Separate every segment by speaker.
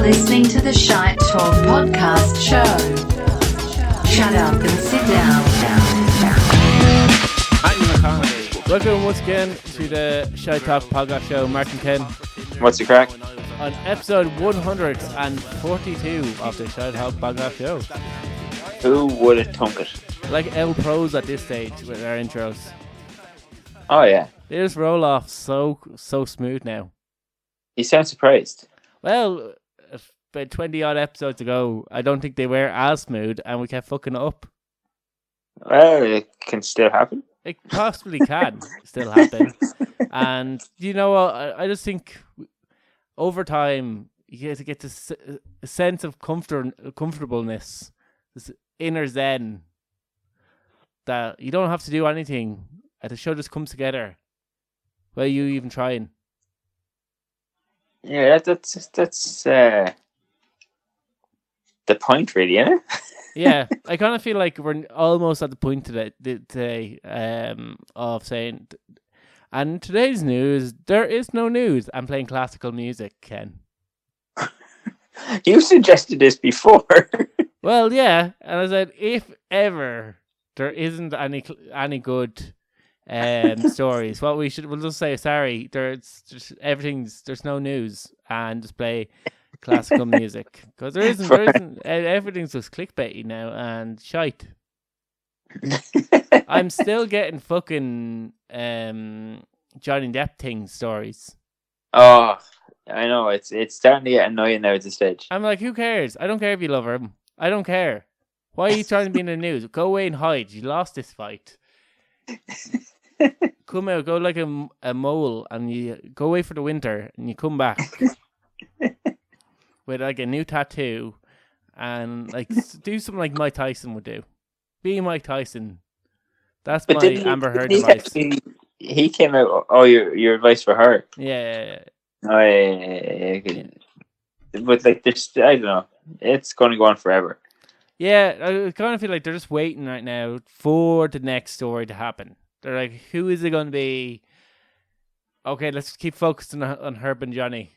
Speaker 1: listening to the Shite Talk podcast show. Shut up and sit down.
Speaker 2: Welcome once again to the Shite Talk podcast show. Martin Ken.
Speaker 3: What's the crack?
Speaker 2: On episode 142 of the Shite Talk podcast show.
Speaker 3: Who would have thunk it?
Speaker 2: Like El Pros at this stage with our intros.
Speaker 3: Oh yeah.
Speaker 2: They just roll off so smooth now.
Speaker 3: You sound surprised.
Speaker 2: Well, about 20 odd episodes ago, I don't think they were as smooth and we kept fucking it up.
Speaker 3: Well, it can still happen.
Speaker 2: It possibly can still happen. And you know what? I just think over time you get this a sense of comfortableness, this inner zen, that you don't have to do anything and the show just comes together without you even trying.
Speaker 3: Yeah, that's the point, really, isn't it?
Speaker 2: Yeah, I kind of feel like we're almost at the point today of saying, and today's news, there is no news. I'm playing classical music, Ken.
Speaker 3: You suggested this before.
Speaker 2: Well, yeah, and I said, if ever there isn't any good stories, we'll just say sorry. There's no news, and just play classical music, because there isn't everything's just clickbaity now and shite. I'm still getting fucking Johnny Depp stories.
Speaker 3: Oh, I know, it's starting to get annoying now at this stage.
Speaker 2: I'm like, who cares? I don't care if you love him. I don't care. Why are you trying to be in the news? Go away and hide. You lost this fight. Come out, go like a mole, and you go away for the winter, and you come back with like a new tattoo, and like do something like Mike Tyson would do. Be Mike Tyson. That's my Amber Heard advice.
Speaker 3: He came out. Oh, your advice for her.
Speaker 2: Yeah.
Speaker 3: Oh, yeah. But like this, I don't know. It's going to go on forever.
Speaker 2: Yeah, I kind of feel like they're just waiting right now for the next story to happen. They're like, who is it going to be? Okay, let's keep focusing on Herb and Johnny.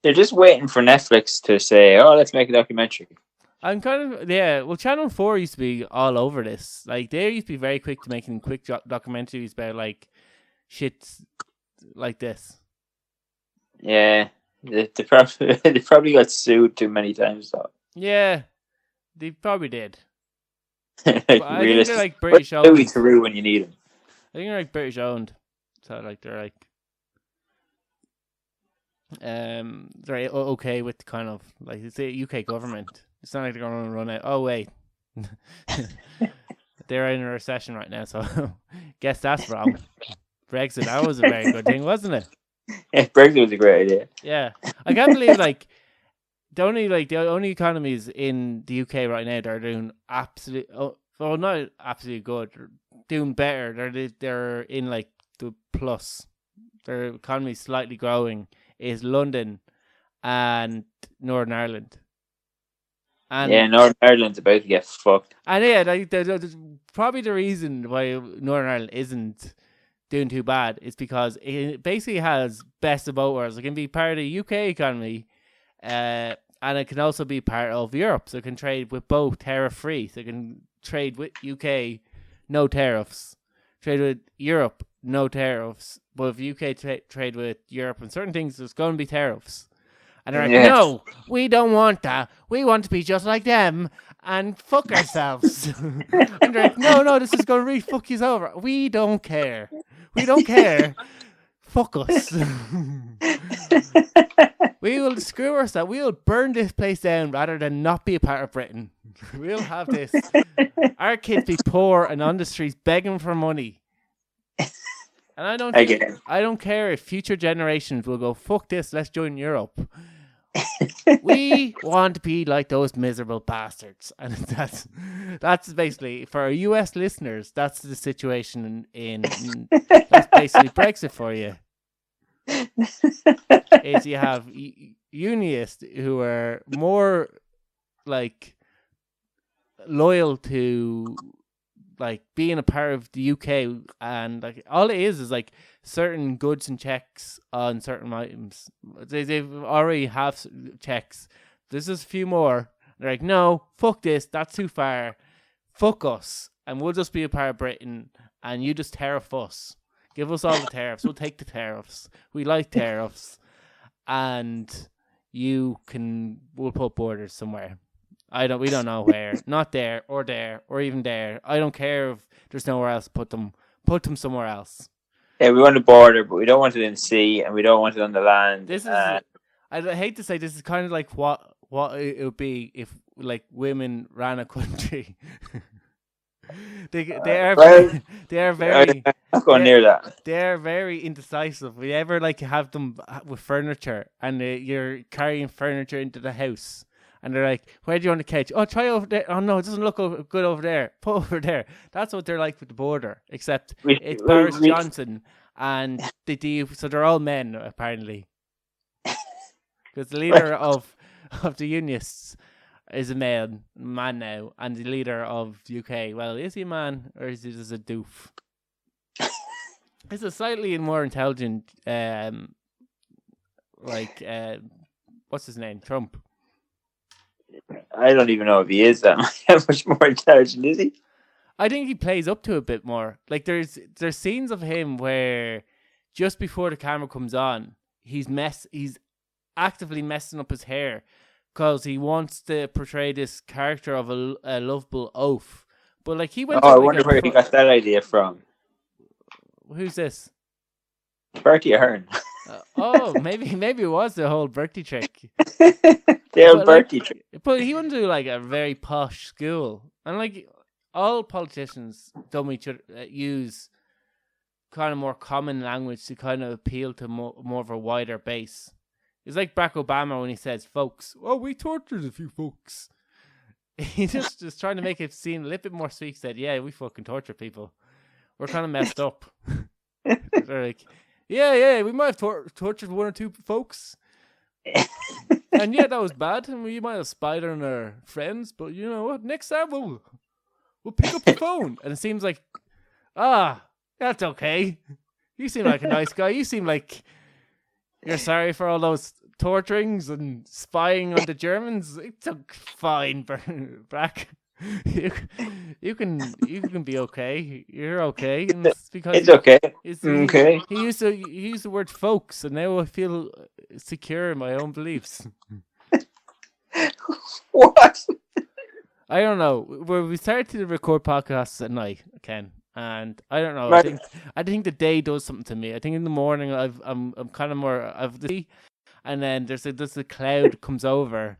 Speaker 3: They're just waiting for Netflix to say, oh, let's make a documentary.
Speaker 2: I'm kind of, yeah, well, Channel 4 used to be all over this. Like, they used to be very quick to making quick documentaries about, like, shit like this.
Speaker 3: Yeah, they probably got sued too many times, though.
Speaker 2: Yeah, they probably did.
Speaker 3: Like,
Speaker 2: I think they're, like, British owned.
Speaker 3: Louis Theroux when you need him.
Speaker 2: I think they're, like, British owned. So, like, they're, like, they're okay with kind of, like, it's the UK government. It's not like they're going to run out. Oh, wait. They're in a recession right now, so guess that's wrong. Brexit, that was a very good thing, wasn't it?
Speaker 3: Yeah, Brexit was a great idea.
Speaker 2: Yeah. I can't believe, like, the only economies in the UK right now that are doing not absolutely good, they're doing better. They're in, like, the plus. Their economy is slightly growing, is London and Northern Ireland. And
Speaker 3: yeah, Northern Ireland's about to get fucked.
Speaker 2: And yeah, like, probably the reason why Northern Ireland isn't doing too bad is because it basically has best of both worlds. It can be part of the UK economy, and it can also be part of Europe. So it can trade with both tariff-free. So it can trade with UK, no tariffs. Trade with Europe, no tariffs. But if UK trade with Europe on certain things, there's going to be tariffs. And they're like, no, we don't want that. We want to be just like them and fuck ourselves. And they're like, no, this is going to really fuck you over. We don't care. We don't care. Fuck us. We will screw ourselves. We will burn this place down rather than not be a part of Britain. We'll have this. Our kids be poor and on the streets begging for money. And I don't care if future generations will go, fuck this, let's join Europe. We want to be like those miserable bastards. And that's basically, for our US listeners, that's the situation that's basically Brexit for you. Is you have unionists who are more like loyal to like being a part of the UK, and like all it is like certain goods and checks on certain items. They've already have checks. There's just a few more. They're like, no, fuck this. That's too far. Fuck us, and we'll just be a part of Britain, and you just tariff us. Give us all the tariffs. We'll take the tariffs. We like tariffs, and we'll put borders somewhere. We don't know where. Not there, or even there. I don't care if there's nowhere else to put them. Put them somewhere else.
Speaker 3: Yeah, we want a border, but we don't want it in sea, and we don't want it on the land.
Speaker 2: This is. I hate to say this is kind of like what it would be if like women ran a country. they are very.
Speaker 3: I'm going near that.
Speaker 2: They're very indecisive. We ever like have them with furniture, and you're carrying furniture into the house. And they're like, where do you want to catch? Oh, try over there. Oh, no, it doesn't look good over there. Put over there. That's what they're like with the border. Except it's Boris Johnson and the DU. So they're all men, apparently. Because the leader of the Unionists is a man now. And the leader of the UK, well, is he a man or is he just a doof? It's a slightly more intelligent, what's his name? Trump.
Speaker 3: I don't even know if he is that much more intelligent, is he?
Speaker 2: I think he plays up to it a bit more. Like there's scenes of him where just before the camera comes on, he's actively messing up his hair because he wants to portray this character of a lovable oaf. But like he went.
Speaker 3: I wonder where he got that idea from.
Speaker 2: Who's this?
Speaker 3: Bertie Ahern.
Speaker 2: Maybe it was the whole Bertie trick.
Speaker 3: The old Bertie trick.
Speaker 2: But he went to like a very posh school, and like all politicians use kind of more common language to kind of appeal to more of a wider base. It's like Barack Obama when he says "folks." Oh, we tortured a few folks. He just trying to make it seem a little bit more sweet. Said, "Yeah, we fucking torture people. We're kind of messed up." They're like, "Yeah, we might have tortured one or two folks." And yeah, that was bad, and we might have spied on our friends, but you know what? Next time we'll pick up the phone. And it seems like, that's okay. You seem like a nice guy. You seem like you're sorry for all those torturings and spying on the Germans. It's fine, Brack. You can be okay. You're okay. And it's because
Speaker 3: it's okay.
Speaker 2: Okay. He used the word folks, and now I feel secure in my own beliefs.
Speaker 3: What?
Speaker 2: I don't know. We started to record podcasts at night, Ken, and I don't know. I think the day does something to me. I think in the morning I'm kind of more and then there's a cloud comes over,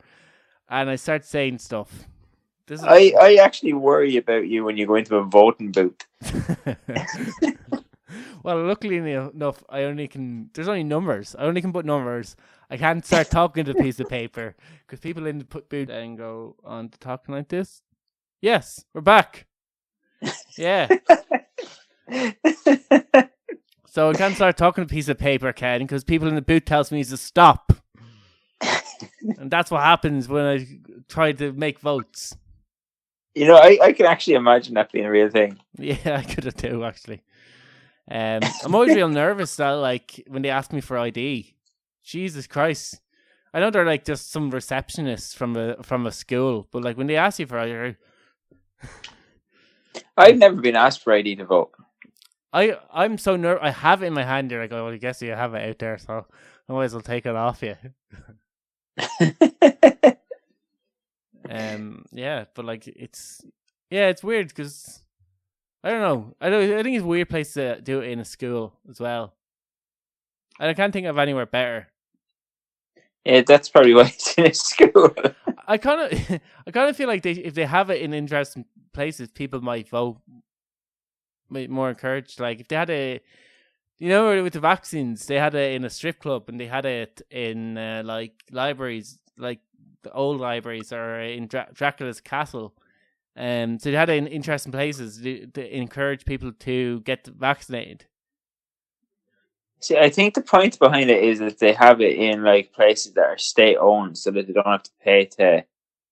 Speaker 2: and I start saying stuff.
Speaker 3: I actually worry about you when you go into a voting booth.
Speaker 2: Well, luckily enough, there's only numbers. I only can put numbers. I can't start talking to a piece of paper because people in the booth then go on to talking like this. Yes, we're back. Yeah. So I can't start talking to a piece of paper, Ken, because people in the booth tells me to stop. And that's what happens when I try to make votes.
Speaker 3: You know, I can actually imagine that being a real thing.
Speaker 2: Yeah, I could have too, actually. I'm always real nervous that, like, when they ask me for ID. Jesus Christ. I know they're, like, just some receptionists from a school, but, like, when they ask you for ID...
Speaker 3: I've never been asked for ID to vote.
Speaker 2: I'm so nervous. I have it in my hand here. I go, well, I guess you have it out there, so I might as well take it off you. Yeah, but like it's weird because I don't know. I think it's a weird place to do it in a school as well, and I can't think of anywhere better.
Speaker 3: Yeah, that's probably why it's in a school.
Speaker 2: I kind of feel like if they have it in interesting places, people might vote, might more encouraged. Like if they had with the vaccines, they had it in a strip club, and they had it in like libraries, like the old libraries, or in Dracula's castle. So they had it in interesting places to encourage people to get vaccinated.
Speaker 3: See, I think the point behind it is that they have it in like places that are state owned, so that they don't have to pay to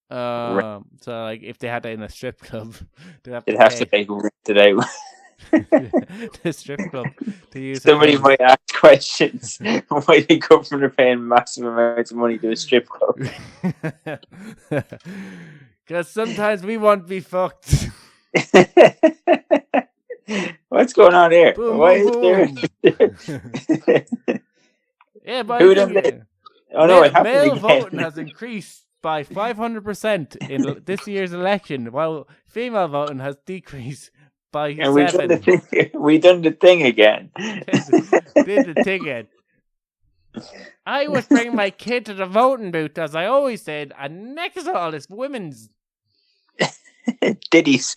Speaker 2: So like if they had that in a strip club, they'd have
Speaker 3: They'd
Speaker 2: to
Speaker 3: have to
Speaker 2: pay
Speaker 3: like rent it out.
Speaker 2: the strip club to use her
Speaker 3: Somebody
Speaker 2: face.
Speaker 3: might ask questions. Why they come from there paying massive amounts of money to a strip club?
Speaker 2: Because sometimes we want to be fucked.
Speaker 3: What's going on here?
Speaker 2: Boom,
Speaker 3: Why
Speaker 2: boom,
Speaker 3: is
Speaker 2: boom.
Speaker 3: there?
Speaker 2: Yeah, but
Speaker 3: Who
Speaker 2: I
Speaker 3: done
Speaker 2: think
Speaker 3: this? Oh no, it happened
Speaker 2: male
Speaker 3: again.
Speaker 2: voting has increased by 500% in this year's election, while female voting has decreased by
Speaker 3: And we done the
Speaker 2: 7.
Speaker 3: thing. We done the thing again.
Speaker 2: Did the ticket. I was bringing my kid to the voting booth, as I always said, and next to all this women's.
Speaker 3: Ditties.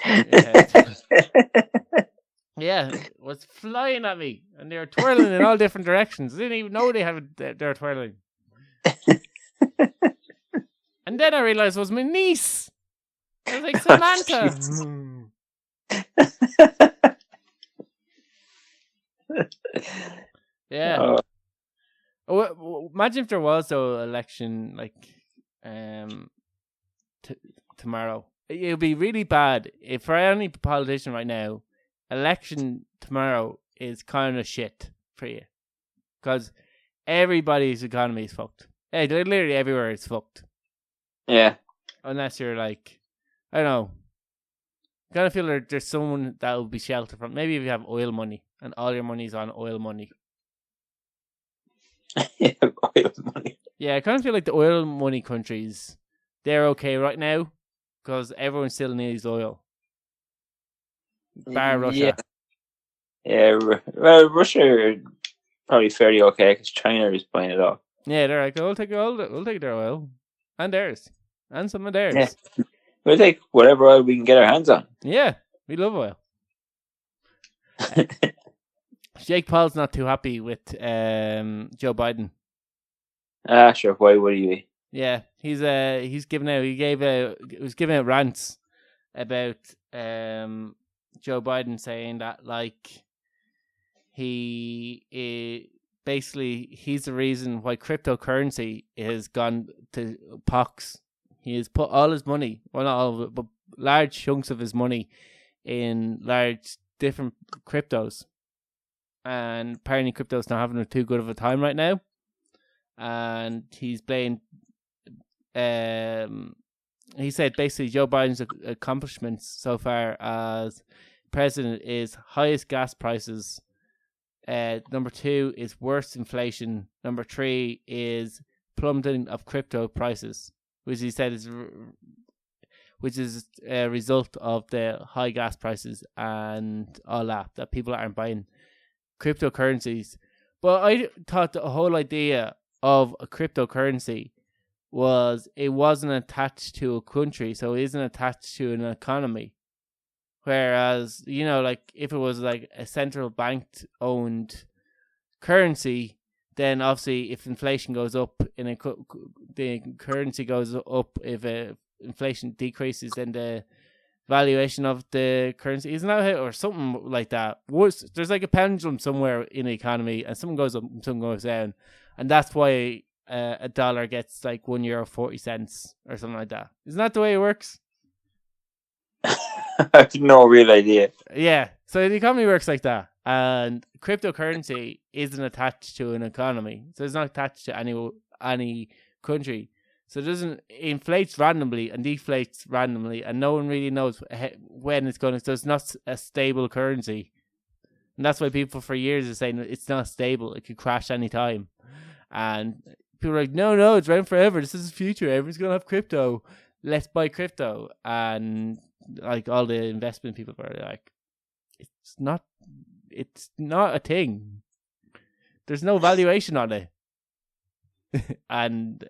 Speaker 2: Yeah, was flying at me, and they were twirling in all different directions. I didn't even know they were twirling. And then I realized it was my niece. I was like, Samantha. Yeah. Imagine if there was an election like tomorrow. It would be really bad if for any politician right now, election tomorrow is kind of shit for you. Because everybody's economy is fucked. Hey, literally everywhere is fucked.
Speaker 3: Yeah.
Speaker 2: Unless you're like, I don't know. I kind of feel like there's someone that will be sheltered from. Maybe if you have oil money and all your money's on oil money.
Speaker 3: Oil money.
Speaker 2: Yeah, I kind of feel like the oil money countries, they're okay right now because everyone still needs oil. Bar Russia.
Speaker 3: Yeah. Well, Russia are probably fairly okay because China is buying it off.
Speaker 2: Yeah, they're like, we'll take their oil and theirs and some of theirs.
Speaker 3: Yeah. We'll take whatever oil we can get our hands on.
Speaker 2: Yeah, we love oil. Jake Paul's not too happy with Joe Biden.
Speaker 3: Sure. Why would he be?
Speaker 2: Yeah, he's giving out rants about Joe Biden saying that like basically he's the reason why cryptocurrency has gone to pox. He has put all his money, well not all of it, but large chunks of his money in large different cryptos. And apparently crypto's not having too good of a time right now. And he's playing he said basically Joe Biden's accomplishments so far as president is highest gas prices. Number 2 is worst inflation. Number 3 is plummeting of crypto prices, which he said is a result of the high gas prices and all that people aren't buying cryptocurrencies. But I thought the whole idea of a cryptocurrency was it wasn't attached to a country, so it isn't attached to an economy. Whereas, like if it was like a central bank owned currency, then obviously if inflation goes up the currency goes up. If inflation decreases, then the valuation of the currency, isn't that or something like that? There's like a pendulum somewhere in the economy, and something goes up and something goes down, and that's why a dollar gets like €1.40 or something like that. Isn't that the way it works?
Speaker 3: I have no real idea.
Speaker 2: Yeah, so the economy works like that, and cryptocurrency isn't attached to an economy, so it's not attached to any country. So it inflates randomly and deflates randomly, and no one really knows when it's going to. So it's not a stable currency, and that's why people for years are saying it's not stable. It could crash any time, and people are like, "No, it's around forever. This is the future. Everyone's going to have crypto. Let's buy crypto." And like all the investment people are like, "It's not a thing. There's no valuation on it," and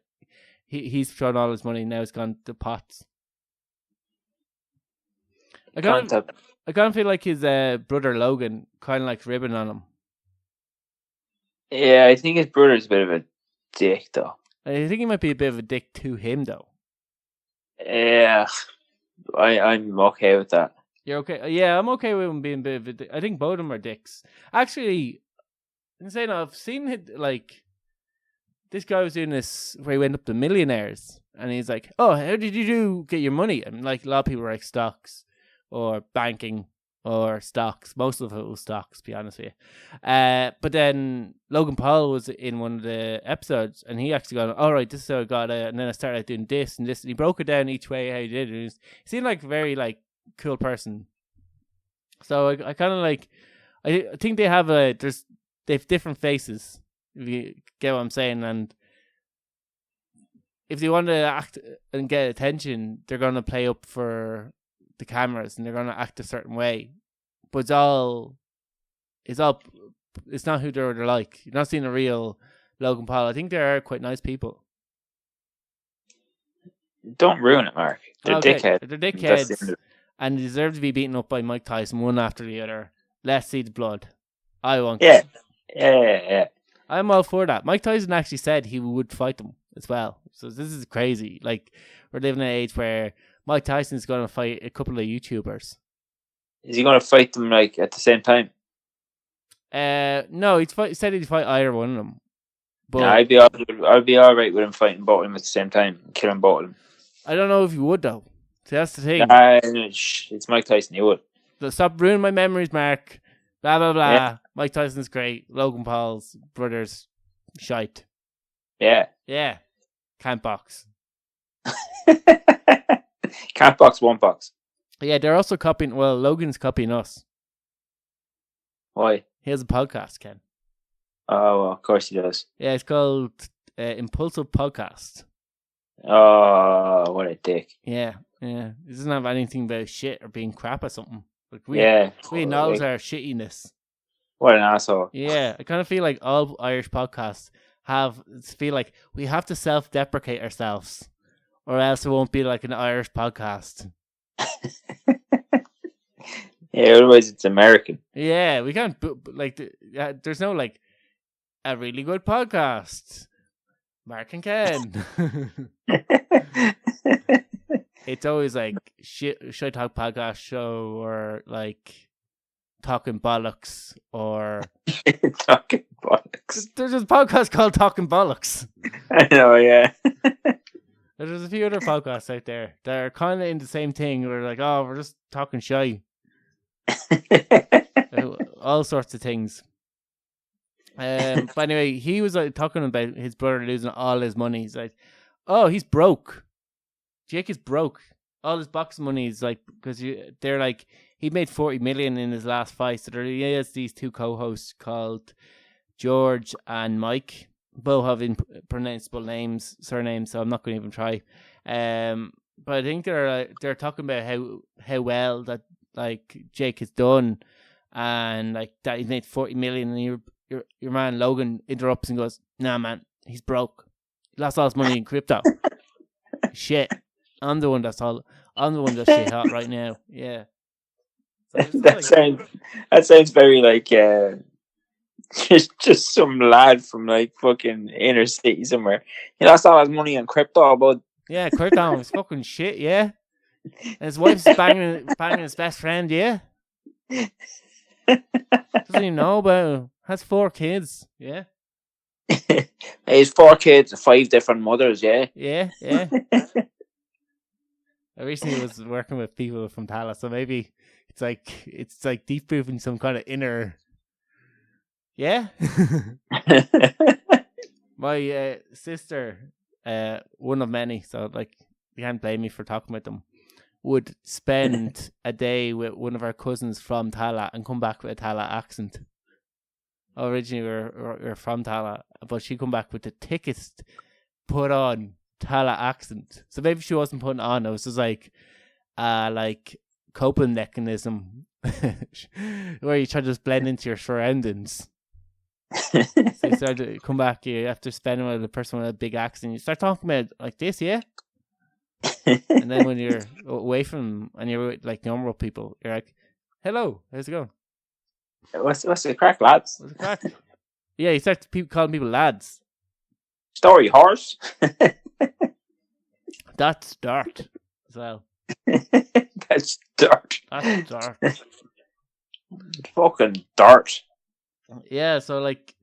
Speaker 2: he's thrown all his money. Now it's gone to pots. I kind of feel like his brother Logan kind of likes ribbon on him.
Speaker 3: Yeah, I think his brother's a bit of a dick, though.
Speaker 2: I think he might be a bit of a dick to him, though.
Speaker 3: Yeah, I'm okay with that.
Speaker 2: You're okay? Yeah, I'm okay with him being a bit of a dick. I think both of them are dicks. Actually, I'm saying I've seen it, like, this guy was doing this where he went up to millionaires, and he's like, "Oh, how did you get your money?" And like a lot of people were like stocks or banking or stocks. Most of it was stocks, to be honest with you. But then Logan Paul was in one of the episodes, and he actually got, all right, this is how I got it, and then I started doing this and this, and he broke it down each way how he did it. He seemed like a very like cool person. So I kind of like, I think they have they have different faces, if you get what I'm saying, and if they want to act and get attention, they're going to play up for the cameras and they're going to act a certain way. But it's not who they're like. You're not seeing a real Logan Paul. I think they are quite nice people.
Speaker 3: Don't ruin it, Mark. They're dickheads.
Speaker 2: They're dickheads, and they deserve to be beaten up by Mike Tyson one after the other. Let's see the blood. I want.
Speaker 3: Yeah.
Speaker 2: I'm all for that. Mike Tyson actually said he would fight them as well. So this is crazy. Like, we're living in an age where Mike Tyson is going to fight a couple of YouTubers.
Speaker 3: Is he going to fight them like at the same time?
Speaker 2: No, he said he'd fight either one of them. But
Speaker 3: I'd be all right with him fighting both of them at the same time, killing both of them.
Speaker 2: I don't know if you would though. See, that's the thing.
Speaker 3: It's Mike Tyson. You would.
Speaker 2: Stop ruining my memories, Mark. Blah blah blah.
Speaker 3: Yeah.
Speaker 2: Mike Tyson's great. Logan Paul's brothers, shite.
Speaker 3: Yeah.
Speaker 2: Can't box.
Speaker 3: Can't box, won't box.
Speaker 2: Yeah, they're also copying. Well, Logan's copying us.
Speaker 3: Why?
Speaker 2: He has a podcast, Ken.
Speaker 3: Oh, well, of course he does.
Speaker 2: Yeah, it's called Impulsive Podcast.
Speaker 3: Oh, what a dick.
Speaker 2: Yeah. It doesn't have anything about shit or being crap or something. Like we acknowledge our shittiness.
Speaker 3: What an asshole.
Speaker 2: Yeah, I kind of feel like all Irish podcasts feel like we have to self-deprecate ourselves, or else it won't be like an Irish podcast.
Speaker 3: Yeah, otherwise it's American.
Speaker 2: Yeah, we can't there's no like a really good podcast. Mark and Ken. It's always like Shite Talk podcast show, or like Talking Bollocks, or
Speaker 3: Talking Bollocks.
Speaker 2: There's a podcast called Talking Bollocks.
Speaker 3: I know, yeah.
Speaker 2: There's a few other podcasts out there that are kind of in the same thing. We're like, oh, we're just talking shy. All sorts of things. But anyway, he was like talking about his brother losing all his money. He's like, oh, he's broke. Jake is broke. All his boxing money is like, because they're like, he made 40 million in his last fight. So he has these two co-hosts called George and Mike. Both have impronounceable surnames, so I'm not going to even try. But I think they're talking about how well that like Jake has done, and like that he's made 40 million, and your man Logan interrupts and goes, "Nah, man, he's broke. He lost all his money in crypto. Shit, I'm the one that's shit hot right now." Yeah, so
Speaker 3: that sounds very like just some lad from like fucking inner city somewhere. He lost all his money on crypto, but
Speaker 2: yeah, crypto is fucking shit. Yeah, and his wife's banging his best friend. Yeah, doesn't even know about him. Has 4 kids. Yeah.
Speaker 3: He's 4 kids, 5 different mothers. Yeah.
Speaker 2: Yeah. I recently was working with people from Tala, so maybe it's like deep proving some kind of inner. Yeah. My sister, one of many, so like you can't blame me for talking about them, would spend a day with one of our cousins from Tala and come back with a Tala accent. Originally we're from Tala, but she come back with the thickest put on Tala accent. So maybe she wasn't putting on, it was just like coping mechanism where you try to just blend into your surroundings. So you start to come back, you have to spend with a person with a big accent, you start talking about like this, yeah? And then when you're away from them and you're with like normal people, you're like, hello, how's it going?
Speaker 3: What's the crack, lads?
Speaker 2: What's the crack? Yeah, you start calling people lads.
Speaker 3: Story horse.
Speaker 2: That's dirt as well.
Speaker 3: That's dirt.
Speaker 2: That's dirt.
Speaker 3: Fucking dirt.
Speaker 2: Yeah, so like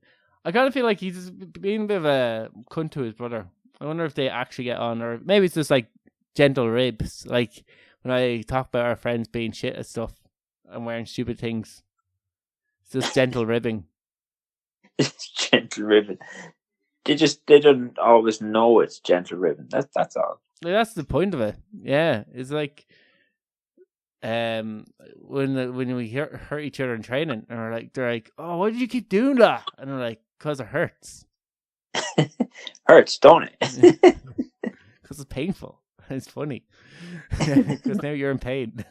Speaker 2: I kind of feel like he's being a bit of a cunt to his brother. I wonder if they actually get on, or maybe it's just like gentle ribs. Like when I talk about our friends being shit at stuff and wearing stupid things, it's just gentle ribbing.
Speaker 3: It's gentle ribbon. They don't always know it's gentle ribbon. That's all.
Speaker 2: Like, that's the point of it. Yeah, it's like when we hurt each other in training, and they're like, oh, why did you keep doing that? And we're like, because it hurts.
Speaker 3: Hurts, don't it?
Speaker 2: Because it's painful. It's funny. Because now you're in pain.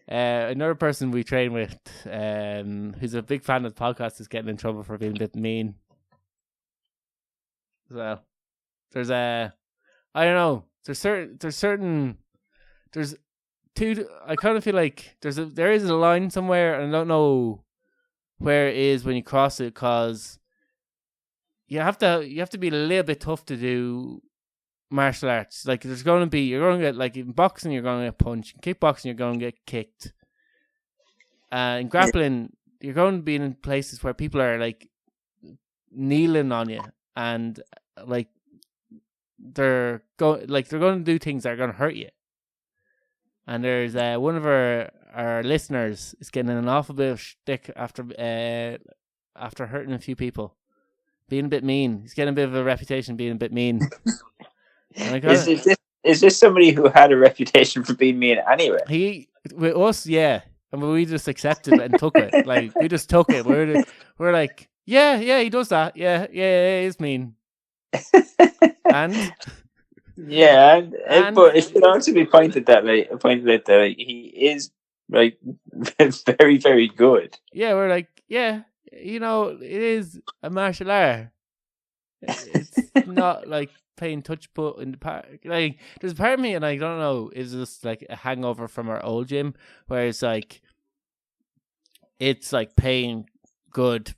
Speaker 2: Another person we train with, who's a big fan of the podcast, is getting in trouble for being a bit mean. So there's I don't know. There's two. I kind of feel like there is a line somewhere, and I don't know where it is when you cross it, because you have to be a little bit tough to do martial arts. Like you're going to get, like in boxing you're going to get punched, in kickboxing you're going to get kicked, in grappling you're going to be in places where people are like kneeling on you, and like they're going to do things that are going to hurt you. And there's one of our listeners is getting an awful bit of shtick after hurting a few people, being a bit mean. He's getting a bit of a reputation being a bit mean.
Speaker 3: Is this somebody who had a reputation for being mean anyway?
Speaker 2: With us, yeah, and we just accepted it and took it. Like we just took it. We're like, yeah, he does that. Yeah, he's mean. And
Speaker 3: yeah, but it should also be pointed out that he is like very, very good.
Speaker 2: Yeah, we're like, yeah, it is a martial art. It's not like playing touch putt in the park. Like, there's a part of me, and I don't know, is just like a hangover from our old gym, where it's like pain, good,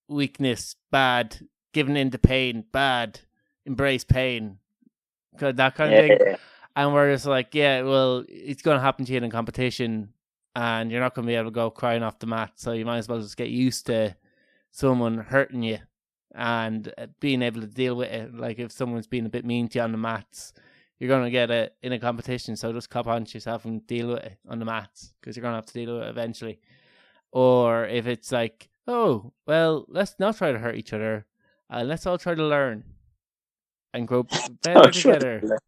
Speaker 2: weakness, bad, giving in to pain, bad, embrace pain, that kind of thing. And we're just like, yeah, well, it's going to happen to you in competition, and you're not going to be able to go crying off the mat, so you might as well just get used to someone hurting you and being able to deal with it. Like if someone's being a bit mean to you on the mats, you're going to get it in a competition, so just cop on to yourself and deal with it on the mats, because you're going to have to deal with it eventually. Or if it's like, oh, well, let's not try to hurt each other, let's all try to learn and grow better together.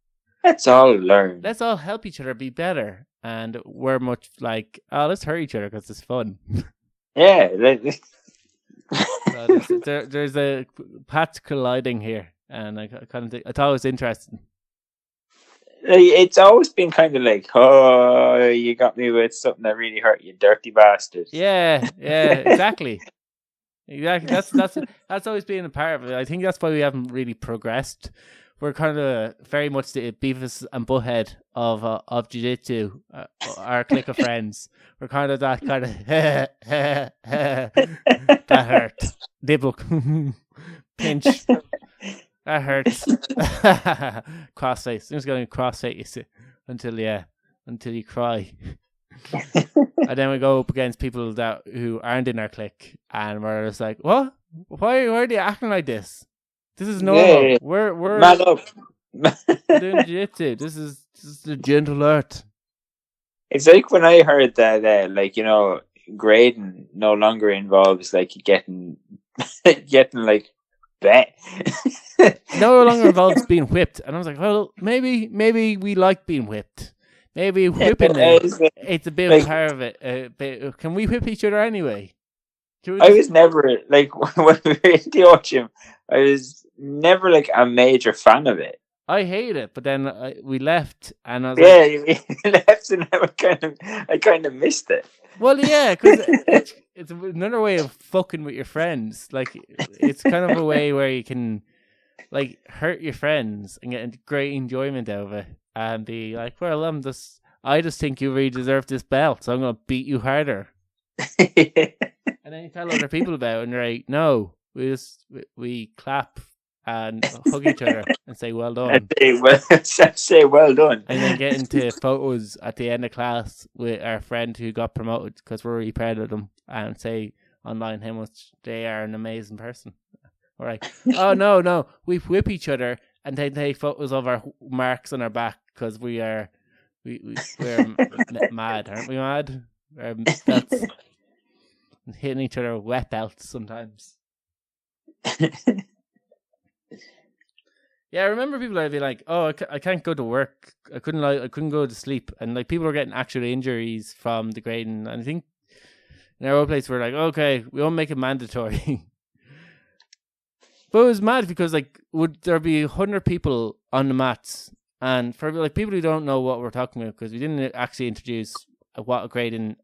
Speaker 3: Let's all learn.
Speaker 2: Let's all help each other be better. And we're much like, oh, let's hurt each other because it's fun.
Speaker 3: Yeah.
Speaker 2: So there's a paths colliding here, and I thought it was interesting.
Speaker 3: It's always been kind of like, oh, you got me with something that really hurt, you dirty bastard.
Speaker 2: Yeah, exactly. That's always been a part of it. I think that's why we haven't really progressed. We're kind of very much the Beavis and Butthead of jiu-jitsu, our clique of friends. We're kind of that kind of that hurt, dibble, pinch, that hurts, crossface. I'm just going to crossface you until you cry. And then we go up against people who aren't in our clique, and we're just like, what? Why are they acting like this? This is normal. Yeah. We're
Speaker 3: man up.
Speaker 2: doing jiu-jitsu. This is the gentle art.
Speaker 3: It's like when I heard that, grading no longer involves like getting like bet.
Speaker 2: No longer involves being whipped, and I was like, well, maybe we like being whipped. Maybe whipping it's a bit of part of it. Can we whip each other anyway?
Speaker 3: I was never like when we were in the gym. I was never like a major fan of it.
Speaker 2: I hate it, but then we left, and I was
Speaker 3: you left, and I kind of missed it.
Speaker 2: Well, yeah, because it's another way of fucking with your friends. Like it's kind of a way where you can like hurt your friends and get a great enjoyment out of it, and be like, well, I just think you really deserve this belt, so I'm gonna beat you harder. And then you tell other people about it, and they're like, no, we clap and hug each other and say well done.
Speaker 3: Say well done.
Speaker 2: And then get into photos at the end of class with our friend who got promoted because we're really proud of them, and say, online how much they are an amazing person. All right. Oh no, we whip each other and then take photos of our marks on our back because we're mad, aren't we? Mad. That's hitting each other with wet belts sometimes. Yeah, I remember people that would be like, "Oh, I can't go to work. I couldn't go to sleep," and like people were getting actual injuries from the grading. And I think in our old place we're like, "Okay, we won't make it mandatory." But it was mad because like, would there be 100 people on the mats? And for like people who don't know what we're talking about, because we didn't actually introduce what grading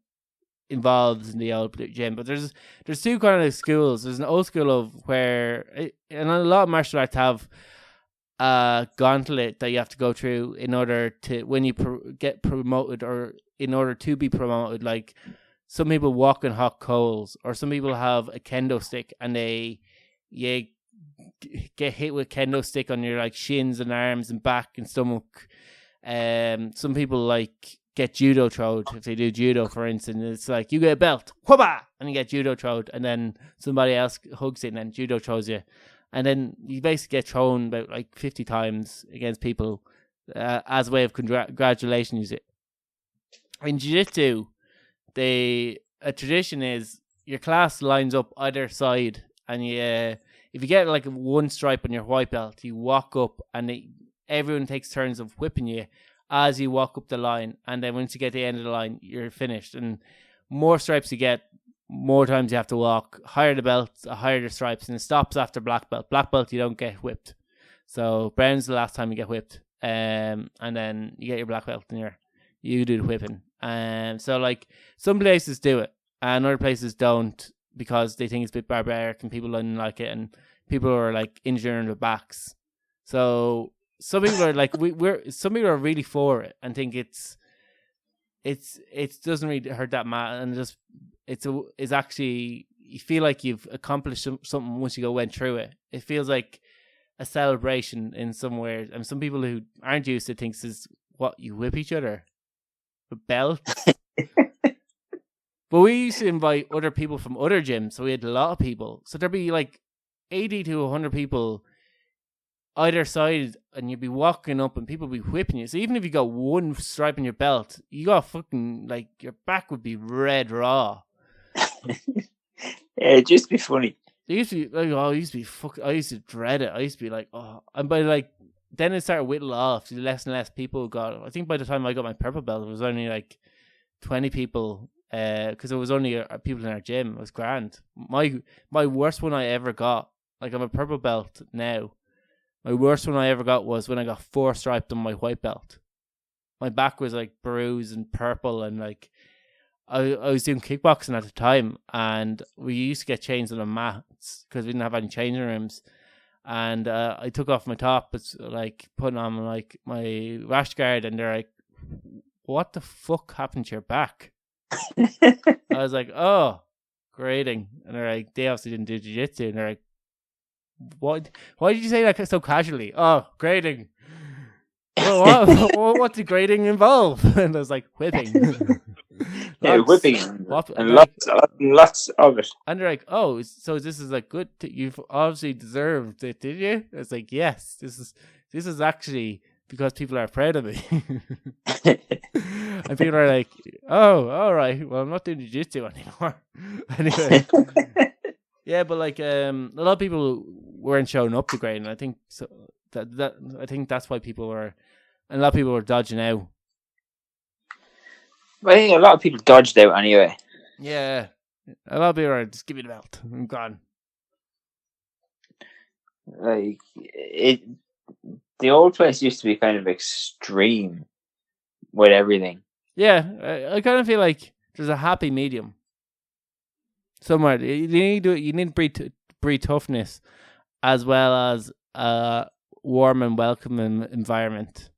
Speaker 2: involves in the old gym, but there's two kind of schools. There's an old school of where, and a lot of martial arts have a gauntlet that you have to go through in order to, when you get promoted or in order to be promoted. Like some people walk in hot coals, or some people have a kendo stick and you get hit with kendo stick on your like shins and arms and back and stomach. Some people like get judo throwed if they do judo, for instance. It's like you get a belt, whoopah, and you get judo throwed, and then somebody else hugs it and then judo throws you. And then you basically get thrown about like 50 times against people as a way of congratulations. In jiu-jitsu, a tradition is your class lines up either side, and if you get like one stripe on your white belt, you walk up and everyone takes turns of whipping you as you walk up the line. And then once you get to the end of the line, you're finished. And more stripes you get, more times you have to walk. Higher the belts, higher the stripes, and it stops after black belt. Black belt, you don't get whipped. So brown's the last time you get whipped, and then you get your black belt, and you do the whipping. So like some places do it, and other places don't because they think it's a bit barbaric, and people don't like it, and people are like injuring their backs. So some people are like some people are really for it and think it doesn't really hurt that much, and just it's actually, you feel like you've accomplished something once you went through it. It feels like a celebration in some ways. And some people who aren't used to it thinks is what, you whip each other with belts. But we used to invite other people from other gyms, so we had a lot of people. So there'd be like 80 to 100 people either side, and you'd be walking up and people would be whipping you. So even if you got one stripe in your belt, you got fucking, like, your back would be red raw.
Speaker 3: Yeah, it'd just be funny.
Speaker 2: It used to be like, I used to dread it. I used to be like, oh, and by like, then it started whittle off. Less and less people got. I think by the time I got my purple belt, it was only like 20 people, because it was only people in our gym. It was grand. My worst one I ever got, like I'm a purple belt now. My worst one I ever got was when I got 4 striped on my white belt. My back was like bruised and purple, and like I was doing kickboxing at the time, and we used to get changed on the mats because we didn't have any changing rooms. And I took off my top, it's like putting on like my rash guard, and they're like, "What the fuck happened to your back?" I was like, "Oh, grading," and they're like, "They obviously didn't do jiu-jitsu," and they're like, "What? Why did you say that so casually?" "Oh, grading." Well, what did grading involve? And I was like, whipping.
Speaker 3: Yeah, whipping and lots of it.
Speaker 2: And they're like, "Oh, so this is like good. You've obviously deserved it, did you?" It's like, yes, this is actually because people are proud of me. And people are like, "Oh, all right. Well, I'm not doing jiu-jitsu anymore." Anyway, yeah, but like a lot of people weren't showing up to grading. I think so. I think that's why people were, and a lot of people were dodging out.
Speaker 3: I think a lot of people dodged out anyway.
Speaker 2: Yeah, a lot of people are just give me the belt. I'm gone.
Speaker 3: Like the old place used to be kind of extreme with everything.
Speaker 2: Yeah, I kind of feel like there's a happy medium somewhere. You need to breed toughness as well as warm and welcoming environment.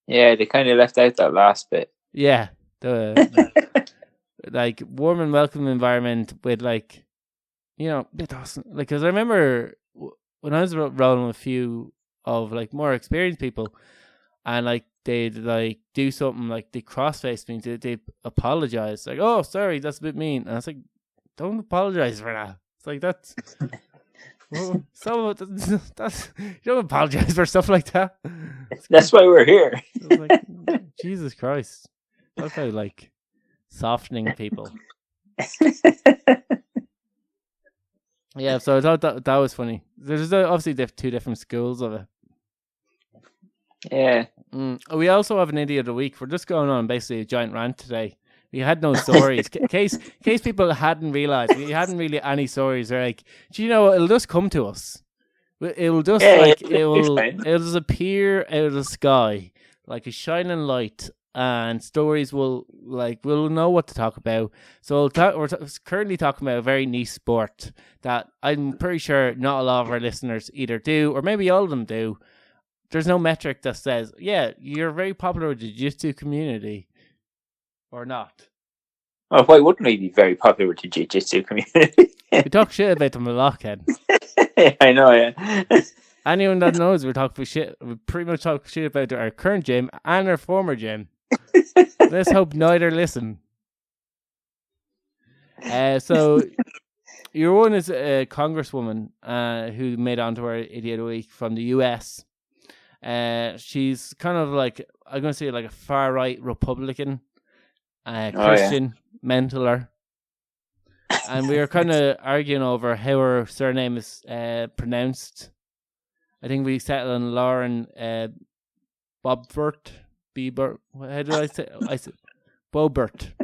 Speaker 3: Yeah, they kind of left out that last bit.
Speaker 2: Yeah, the like warm and welcoming environment with like, like, because I remember when I was rolling with a few of like more experienced people, and like they'd like do something like they cross-face me, they apologize, like, "Oh, sorry, that's a bit mean," and I was like, don't apologize for that. It's like that's. Well, that's you don't apologize for stuff like that.
Speaker 3: That's why we're here.
Speaker 2: Like, Jesus Christ, that's how like softening people. Yeah, so I thought that was funny. There's obviously two different schools of it.
Speaker 3: Yeah.
Speaker 2: We also have an idiot of the week. We're just going on basically a giant rant today. We had no stories. In case people hadn't realised, we hadn't really any stories. They're like, do you know, it'll just come to us. It'll just it'll just appear out of the sky like a shining light, and stories we'll know what to talk about. So we're currently talking about a very niche sport that I'm pretty sure not a lot of our listeners either do, or maybe all of them do. There's no metric that says, yeah, you're very popular with the jiu-jitsu community. Or not.
Speaker 3: Well, why wouldn't we be very popular with the jiu-jitsu community?
Speaker 2: We talk shit about them a lot, Ken.
Speaker 3: I know, yeah.
Speaker 2: Anyone that knows we pretty much talk shit about our current gym and our former gym. Let's hope neither listen. So your one is a congresswoman who made onto our Idiot of the Week from the US. She's kind of like, I'm going to say like a far-right Republican. Christian mentaler, and we were kind of arguing over how her surname is pronounced. I think we settled on Lauren Bobert. How did I say? I said Bobert.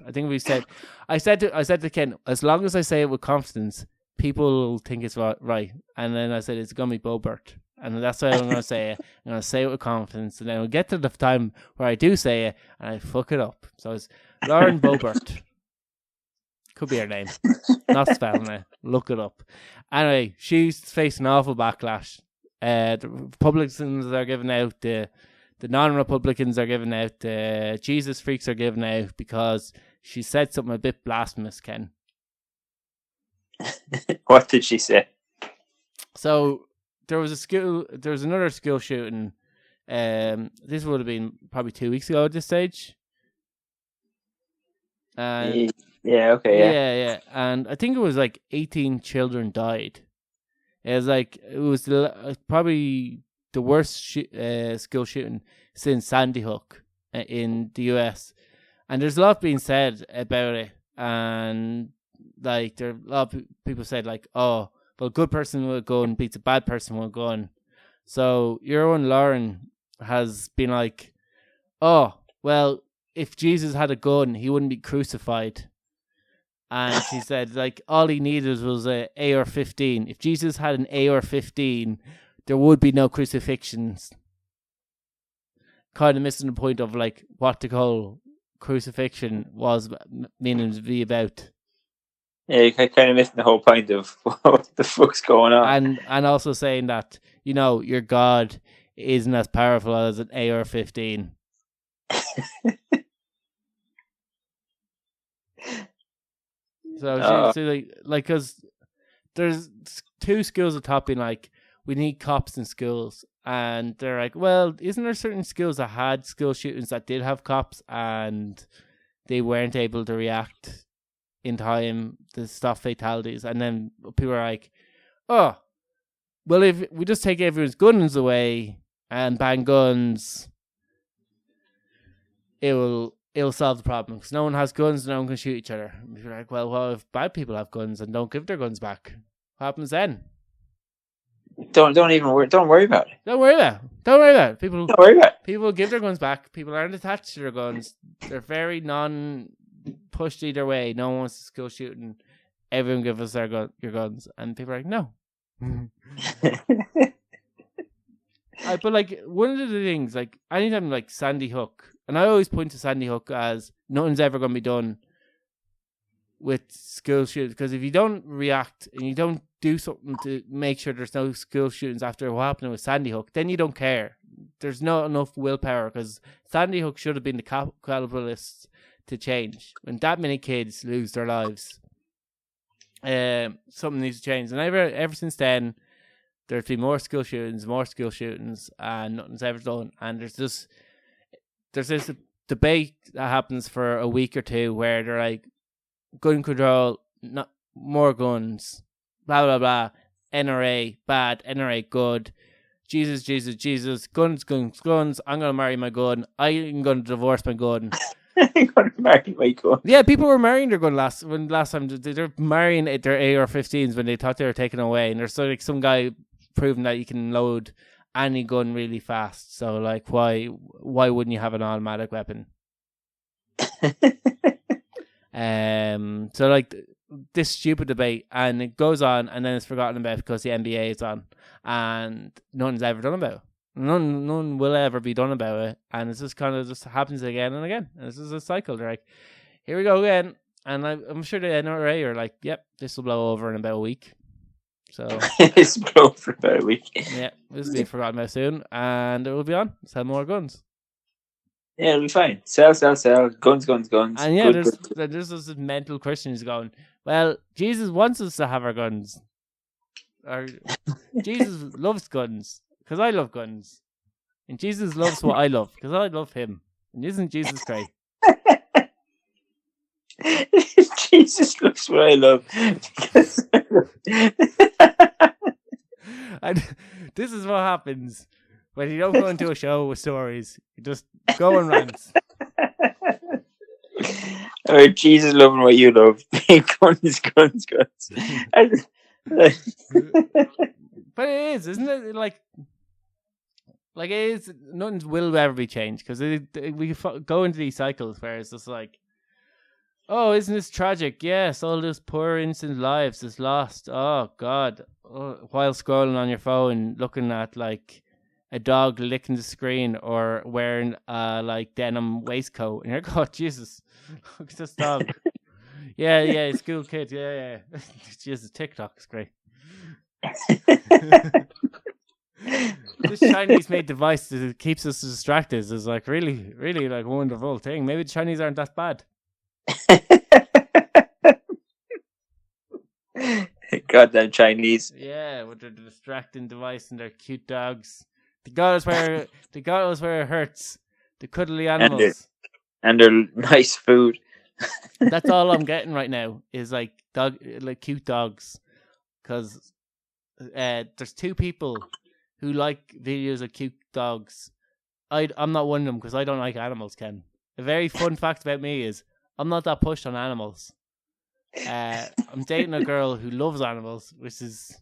Speaker 2: I think we said. I said to Ken, as long as I say it with confidence, people will think it's right. And then I said it's gonna be Bobert. And that's why I'm going to say it. I'm going to say it with confidence. And then we'll get to the time where I do say it and I fuck it up. So it's Lauren Bobert. Could be her name. Not spelling it. Look it up. Anyway, she's facing awful backlash. The Republicans are giving out. The non-Republicans are giving out. The Jesus freaks are giving out because she said something a bit blasphemous, Ken.
Speaker 3: What did she say?
Speaker 2: So... There was another school shooting. This would have been probably 2 weeks ago at this stage. And yeah. And I think it was like 18 children died. It was probably the worst school shooting since Sandy Hook in the US. And there's a lot being said about it. And like there a lot of people said like, oh, well, a good person with a gun beats a bad person with a gun. So your own Lauren has been like, oh, well, if Jesus had a gun, he wouldn't be crucified. And she said, like, all he needed was an AR-15. If Jesus had an AR-15, there would be no crucifixions. Kind of missing the point of, like, what the whole crucifixion was meaning to be about.
Speaker 3: Yeah, you're kind of missing the whole point of what the fuck's going on.
Speaker 2: And also saying that, you know, your God isn't as powerful as an AR-15. So like, because there's two schools of thought being like, we need cops in schools. And they're like, well, isn't there certain schools that had school shootings that did have cops and they weren't able to react in time to stop fatalities? And then people are like, oh, well, if we just take everyone's guns away and ban guns, it'll solve the problem because no one has guns, no one can shoot each other. And people are like, well, if bad people have guns and don't give their guns back, what happens then?
Speaker 3: Don't worry about it.
Speaker 2: Don't worry about it. People
Speaker 3: don't worry about it.
Speaker 2: People give their guns back. People aren't attached to their guns. They're very pushed either way. No one wants to school shooting. Everyone give us your guns. And people are like, no. But like one of the things, like anytime like Sandy Hook, and I always point to Sandy Hook as nothing's ever going to be done with school shootings, because if you don't react and you don't do something to make sure there's no school shootings after what happened with Sandy Hook, then you don't care. There's not enough willpower, because Sandy Hook should have been the catalyst to change. When that many kids lose their lives, something needs to change. And ever since then, there's been more school shootings, and nothing's ever done. And there's this debate that happens for a week or two where they're like, gun control not more guns, blah blah blah. NRA bad, NRA good. Jesus, Jesus, Jesus. Guns, guns, guns. I'm gonna marry my gun. I'm gonna divorce my gun.
Speaker 3: I'm gonna marry my gun.
Speaker 2: Yeah, people were marrying their gun last time. They're marrying their AR-15s when they thought they were taken away, and there's like some guy proving that you can load any gun really fast. So like, why wouldn't you have an automatic weapon? So like this stupid debate, and it goes on, and then it's forgotten about because the NBA is on, and nothing's ever done about it. None will ever be done about it, and it's just kind of just happens again and again. And this is a cycle. They're like, here we go again, and I'm sure the NRA are like, yep, this will blow over in about a week. So
Speaker 3: it's blown for about a week.
Speaker 2: Yeah, this will be forgotten about soon, and it will be on. Sell more guns.
Speaker 3: Yeah, it'll be fine. Sell. Guns.
Speaker 2: And yeah,
Speaker 3: Good.
Speaker 2: there's this mental Christians going, well, Jesus wants us to have our guns. Or Jesus loves guns, because I love guns. And Jesus loves what I love, because I love him. And isn't Jesus great?
Speaker 3: Jesus loves what I love.
Speaker 2: And this is what happens when you don't go into a show with stories. You just go and rant.
Speaker 3: Or Jesus loving what you love. Guns.
Speaker 2: But it is, isn't it? Like it is. Nothing will ever be changed because we go into these cycles where it's just like, oh, isn't this tragic? Yes, all those poor innocent lives is lost. Oh God! While scrolling on your phone, looking at like a dog licking the screen or wearing like denim waistcoat, and you're like, oh Jesus, look at this dog. yeah, school kid. Yeah. Jesus, TikTok's great. This Chinese made device that keeps us distracted is like really, really like a wonderful thing. Maybe the Chinese aren't that bad.
Speaker 3: Goddamn Chinese.
Speaker 2: Yeah, with their distracting device and their cute dogs. They got us where it hurts. The cuddly animals.
Speaker 3: And their nice food.
Speaker 2: That's all I'm getting right now is like cute dogs. Because there's two people who like videos of cute dogs. I'm not one of them because I don't like animals, Ken. A very fun fact about me is I'm not that pushed on animals. I'm dating a girl who loves animals, which is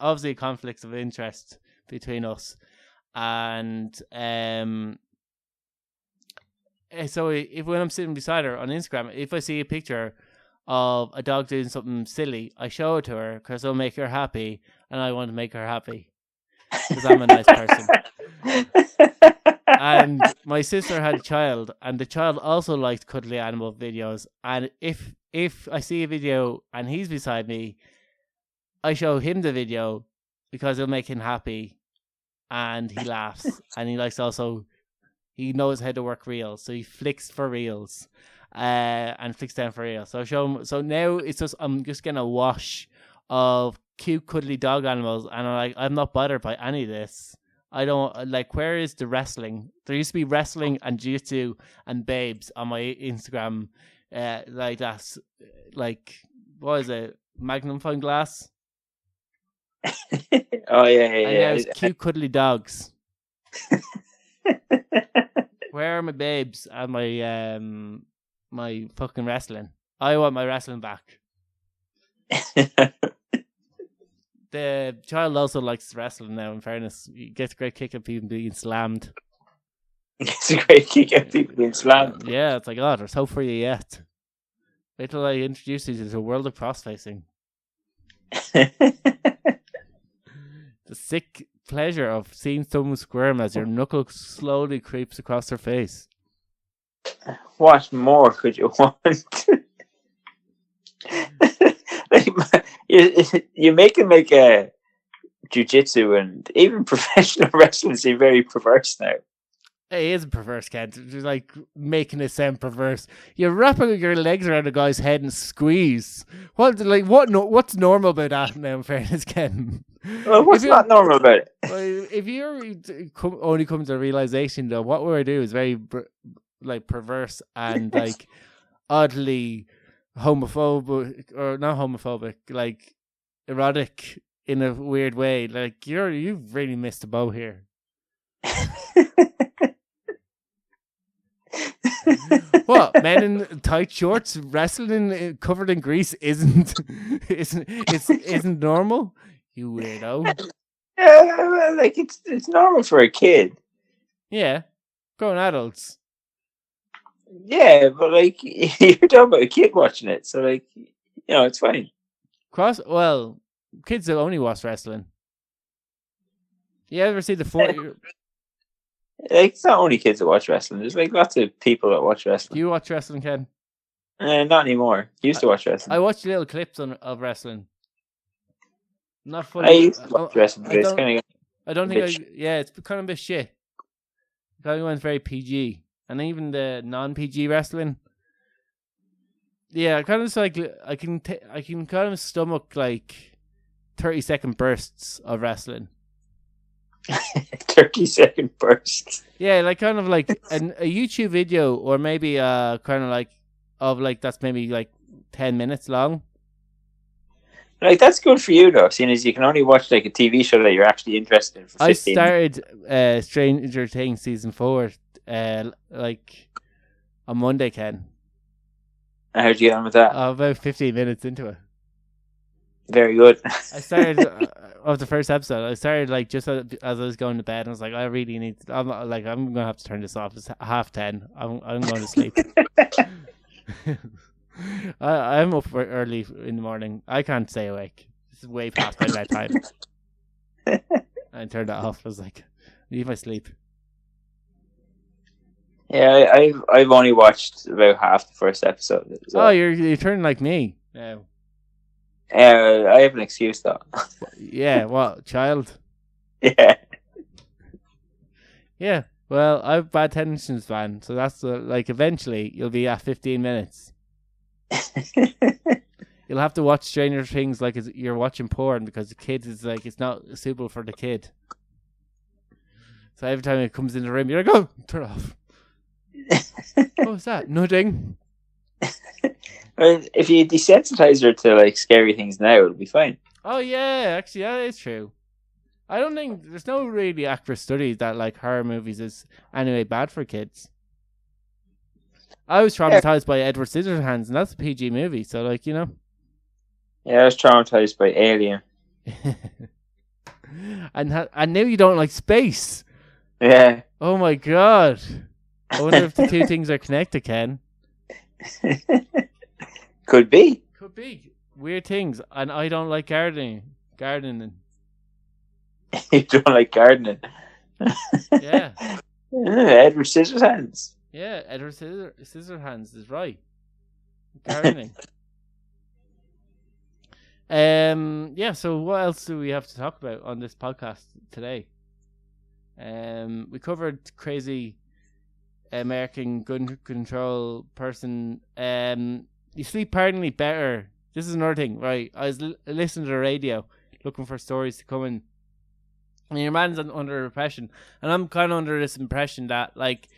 Speaker 2: obviously a conflict of interest between us. And so when I'm sitting beside her on Instagram, if I see a picture of a dog doing something silly, I show it to her because it'll make her happy, and I want to make her happy because I'm a nice person. And my sister had a child, and the child also liked cuddly animal videos. And if I see a video and he's beside me, I show him the video because it'll make him happy, and he laughs, and he knows how to work reels, so he flicks for reels, and flicks down for reels. So I show him. So now I'm just getting a wash of cute cuddly dog animals, and I'm not bothered by any of this. I don't like. Where is the wrestling? There used to be wrestling and jiu-jitsu and babes on my Instagram. Like that's like, what is it? Magnifying glass.
Speaker 3: Oh yeah.
Speaker 2: And there's cute cuddly dogs. Where are my babes and my fucking wrestling? I want my wrestling back. The child also likes wrestling now, in fairness. He gets a great kick at people being slammed.
Speaker 3: It's a great kick at people being slammed.
Speaker 2: Yeah, it's like, oh, there's hope for you yet. Wait till I introduce you to the world of cross-facing. The sick pleasure of seeing someone squirm as your knuckle slowly creeps across their face.
Speaker 3: What more could you want? You make him like a jiu-jitsu and even professional wrestling seem very perverse now.
Speaker 2: It is perverse, Kent. It's like making it sound perverse. You're wrapping your legs around a guy's head and squeeze. What's normal about that now, in fairness, Ken?
Speaker 3: Well, what's not normal about it?
Speaker 2: If you're only coming to the realization that what we do is very perverse and like oddly homophobic, or not homophobic, like erotic in a weird way. Like you've really missed the boat here. What, men in tight shorts wrestling covered in grease isn't normal? You weirdo.
Speaker 3: Well, like it's normal for a kid.
Speaker 2: Yeah, grown adults.
Speaker 3: Yeah, but like you're talking about a kid watching it, so like it's fine.
Speaker 2: Well, kids that only watch wrestling. You ever see the 40?
Speaker 3: Like it's not only kids that watch wrestling. There's like lots of people that watch
Speaker 2: Do
Speaker 3: wrestling.
Speaker 2: you watch wrestling, Ken?
Speaker 3: Not anymore. Used to watch wrestling.
Speaker 2: I watch little clips of wrestling. Not fully.
Speaker 3: I used to watch wrestling, but it's kind of.
Speaker 2: I don't think. Yeah, it's kind of a bit shit. It kind of went very PG, and even the non-PG wrestling. Yeah, kind of just like I can kind of stomach like 30-second bursts of wrestling.
Speaker 3: 30-second bursts.
Speaker 2: Yeah, like kind of like a YouTube video, or maybe kind of like of like that's maybe like 10 minutes long.
Speaker 3: Like that's good for you though, seeing as you can only watch like a TV show that you're actually interested in for 15
Speaker 2: I started Stranger Things season 4 like on Monday, Ken.
Speaker 3: How'd you get on with that?
Speaker 2: About 15 minutes into it.
Speaker 3: Very good.
Speaker 2: I started of the first episode. I started like just as I was going to bed, and I was like, I really need. I'm gonna have to turn this off. It's 10:30. I'm going to sleep. I'm up early in the morning. I can't stay awake. This is way past my bedtime. I turned it off. I was like, I need my sleep.
Speaker 3: Yeah, I've only watched about half the first episode. So.
Speaker 2: Oh, you're turning like me now.
Speaker 3: I have an excuse though.
Speaker 2: Yeah, what, child?
Speaker 3: Yeah.
Speaker 2: Yeah. Well, I have bad attention span, so that's like eventually you'll be at 15 minutes. You'll have to watch Stranger Things like you're watching porn, because the kid is like, it's not suitable for the kid. So every time it comes in the room, you're like, oh, turn it off. What was that? Nothing.
Speaker 3: Well, if you desensitize her to like scary things now, it'll be fine.
Speaker 2: Oh yeah, actually that is true. I don't think there's no really accurate studies that like horror movies is anyway bad for kids. I was traumatized by Edward Scissorhands, and that's a PG movie, so like,
Speaker 3: Yeah, I was traumatized by Alien.
Speaker 2: and now you don't like space.
Speaker 3: Yeah.
Speaker 2: Oh my god. I wonder if the two things are connected, Ken.
Speaker 3: Could be.
Speaker 2: Could be. Weird things. And I don't like gardening.
Speaker 3: You don't like gardening.
Speaker 2: Yeah.
Speaker 3: Edward Scissorhands.
Speaker 2: Yeah, Edward Scissorhands is right. Gardening. Yeah, so what else do we have to talk about on this podcast today? We covered crazy American gun control person. You sleep apparently better. This is another thing, right? I was listening to the radio, looking for stories to come in. And your man's under impression, and I'm kind of under this impression that like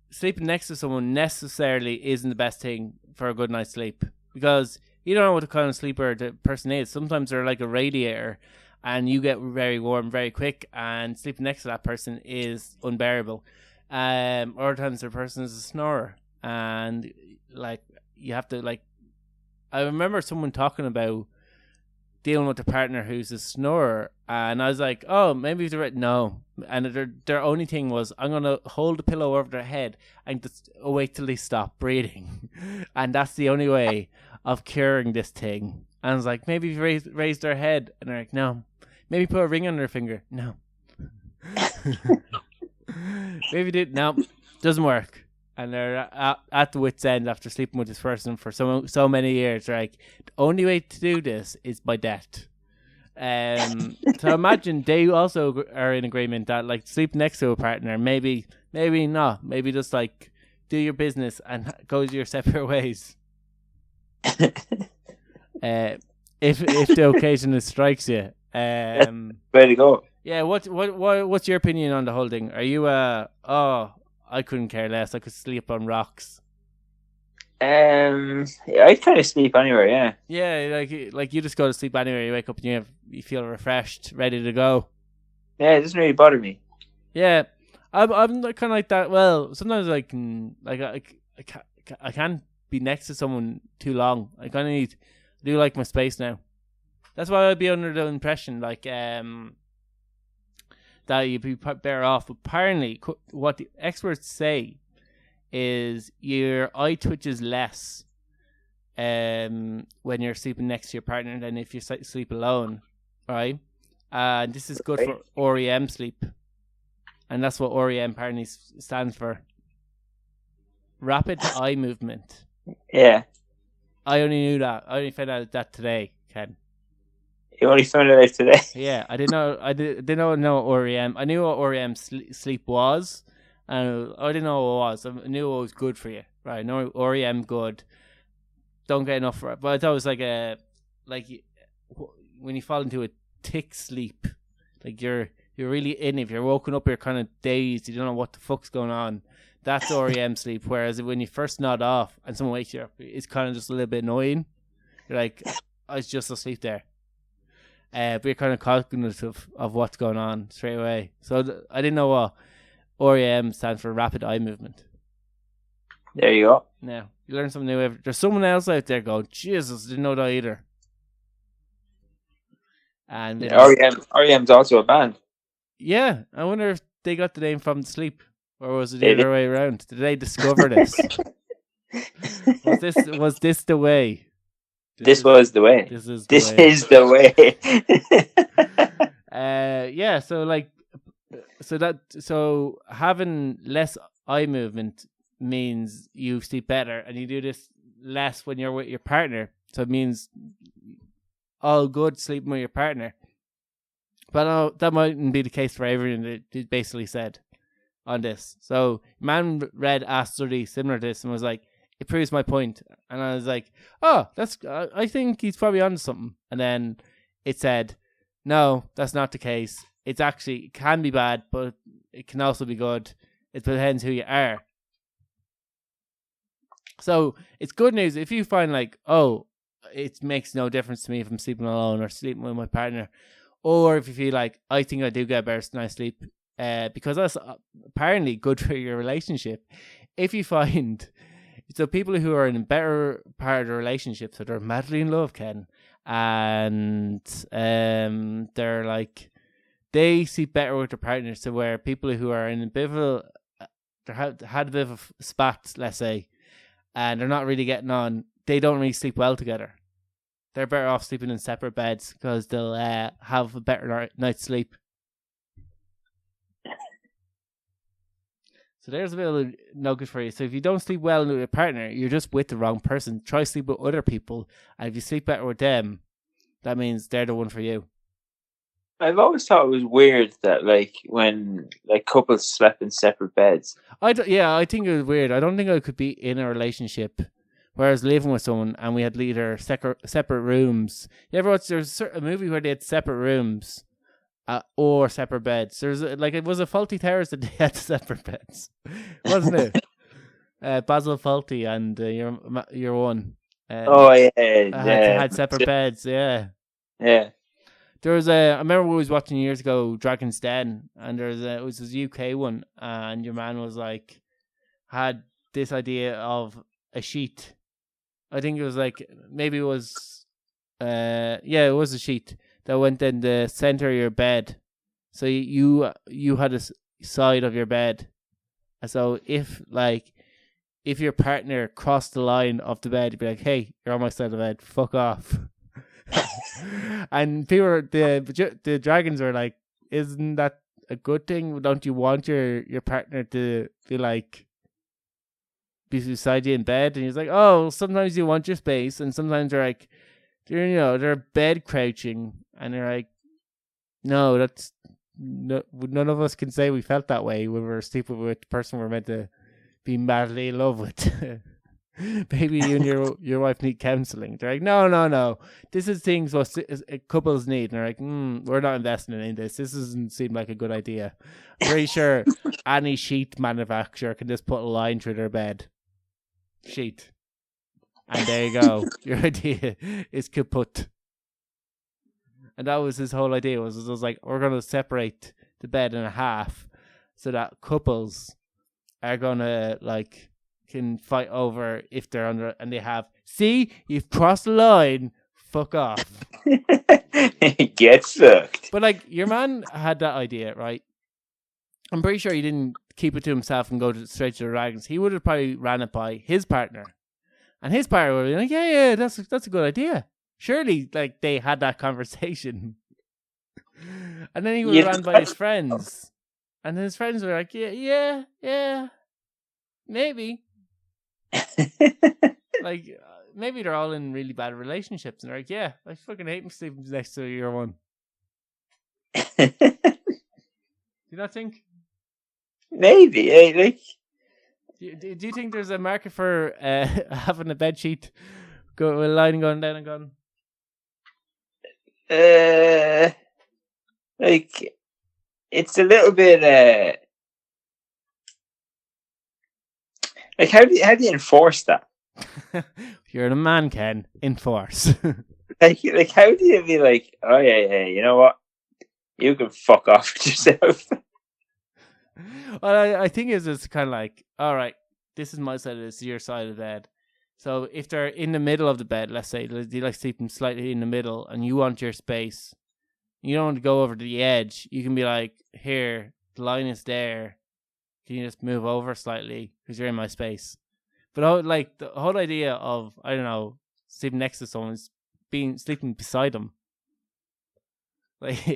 Speaker 2: sleeping next to someone necessarily isn't the best thing for a good night's sleep, because you don't know what kind of sleeper the person is. Sometimes they're like a radiator, and you get very warm very quick, and sleeping next to that person is unbearable. Other times the person is a snorer, and like you have to like. I remember someone talking about dealing with a partner who's a snorer, and I was like, oh, maybe they're right. No, and their only thing was, I'm gonna hold the pillow over their head and just wait till they stop breathing, and that's the only way of curing this thing. And I was like, maybe raise their head, and they're like, no. Maybe put a ring on their finger. No. Maybe did. No, doesn't work. And they're at the wit's end after sleeping with this person for so many years. They're like, the only way to do this is by death. So imagine they also are in agreement that like sleep next to a partner, maybe not, maybe just like do your business and go your separate ways. If the occasion strikes you.
Speaker 3: Way to go.
Speaker 2: Yeah, what's your opinion on the whole thing? Are you I couldn't care less, I could sleep on rocks?
Speaker 3: I kind of sleep anywhere. Yeah.
Speaker 2: Yeah, like you just go to sleep anyway. You wake up and you feel refreshed, ready to go.
Speaker 3: Yeah, it doesn't really bother me.
Speaker 2: Yeah, I'm kind of like that. Well, sometimes I can't be next to someone too long. I kind of I do like my space now. That's why I'd be under the impression that you'd be better off. But apparently, what the experts say is your eye twitches less when you're sleeping next to your partner than if you sleep alone, right? And this is good for REM sleep, and that's what REM apparently stands for. Rapid eye movement.
Speaker 3: Yeah.
Speaker 2: I only knew that. I only found out that today, Ken.
Speaker 3: You only found it out today.
Speaker 2: Yeah, I didn't know. I didn't know what REM. I knew what REM sleep was, and I didn't know what it was. I knew it was good for you, right? I know REM good. Don't get enough for it, but I thought it was when you fall into a thick sleep, like you're really in. If you're woken up, you're kind of dazed. You don't know what the fuck's going on. That's REM sleep. Whereas when you first nod off and someone wakes you up, it's kind of just a little bit annoying. You're like, I was just asleep there. But you're kind of cognitive of what's going on straight away. So I didn't know what REM stands for, rapid eye movement.
Speaker 3: There you go.
Speaker 2: Now, you learn something new. There's someone else out there going, Jesus, didn't know that either. And
Speaker 3: REM's also a band.
Speaker 2: Yeah, I wonder if they got the name from sleep. Or was it the other way around? Did they discover this? Was this the way?
Speaker 3: This was the way.
Speaker 2: This is
Speaker 3: the way.
Speaker 2: Yeah. So having less eye movement means you sleep better, and you do this less when you're with your partner. So it means all good sleeping with your partner. But that mightn't be the case for everyone. It basically said on this. So man read a study similar to this and was like, it proves my point. And I was like, oh, I think he's probably onto something. And then it said, no, that's not the case. It can be bad, but it can also be good. It depends who you are. So it's good news if you find it makes no difference to me if I'm sleeping alone or sleeping with my partner. Or if you feel like, I think I do get a better night's sleep, because that's apparently good for your relationship. If you find, so people who are in a better part of the relationship, so they're madly in love, Ken, and they're like, they sleep better with their partners. So where people who are in a bit of had a bit of a spat, let's say, and they're not really getting on, they don't really sleep well together. They're better off sleeping in separate beds because they'll have a better night's sleep. So there's a bit of a nugget for you. So if you don't sleep well with your partner, you're just with the wrong person. Try sleep with other people, and if you sleep better with them, that means they're the one for you.
Speaker 3: I've always thought it was weird that when couples slept in separate beds. I
Speaker 2: think it was weird. I don't think I could be in a relationship whereas living with someone and we had either separate rooms. You ever watch? There's a movie where they had separate rooms. Or separate beds. There's it was a Faulty Towers that they had separate beds, wasn't it? Basil Fawlty and your one.
Speaker 3: Had
Speaker 2: separate beds. Yeah.
Speaker 3: There
Speaker 2: was I remember we was watching years ago Dragon's Den, and it was this UK one, and your man was had this idea of a sheet. I think it was maybe it was it was a sheet that went in the center of your bed. So you had a side of your bed. So if your partner crossed the line of the bed, you'd be like, hey, you're on my side of the bed, fuck off. And people, the dragons were like, isn't that a good thing? Don't you want your partner to be beside you in bed? And he's like, oh, sometimes you want your space, and sometimes they're bed crouching, and they're like, no, that's none of us can say we felt that way when we were sleeping with the person we're meant to be madly in love with. Maybe you and your wife need counselling. They're like, no. This is things what couples need. And they're like, we're not investing in this. This doesn't seem like a good idea. I'm pretty sure any sheet manufacturer can just put a line through their bed. Sheet. And there you go. Your idea is kaput. And that was his whole idea. Was like, we're going to separate the bed in half so that couples are going to, like, can fight over if they're under, and they have, see, you've crossed the line, fuck off.
Speaker 3: Get fucked.
Speaker 2: But, like, your man had that idea, right? I'm pretty sure he didn't keep it to himself and go straight to the dragons. He would have probably ran it by his partner. And his partner would be like, yeah, that's a good idea. Surely, like, they had that conversation. And then he would have ran by his friends. And then his friends were like, yeah, maybe. Like, maybe they're all in really bad relationships. And they're like, yeah, I fucking hate sleeping next to your one. Do you not think?
Speaker 3: Maybe, like...
Speaker 2: Do you think there's a market for having a bed sheet with a line going down and going?
Speaker 3: Like, it's a little bit like, how do you enforce that?
Speaker 2: You're a man, Ken. Enforce.
Speaker 3: like how do you be like, oh yeah, you know what? You can fuck off with yourself.
Speaker 2: Well, I think it's kind of like, all right, this is my side, this is your side of the bed. So if they're in the middle of the bed, let's say, they like sleeping slightly in the middle, and you want your space, you don't want to go over to the edge, you can be like, here, the line is there. Can you just move over slightly because you're in my space? But like the whole idea of, I don't know, sleeping next to someone is sleeping beside them. I've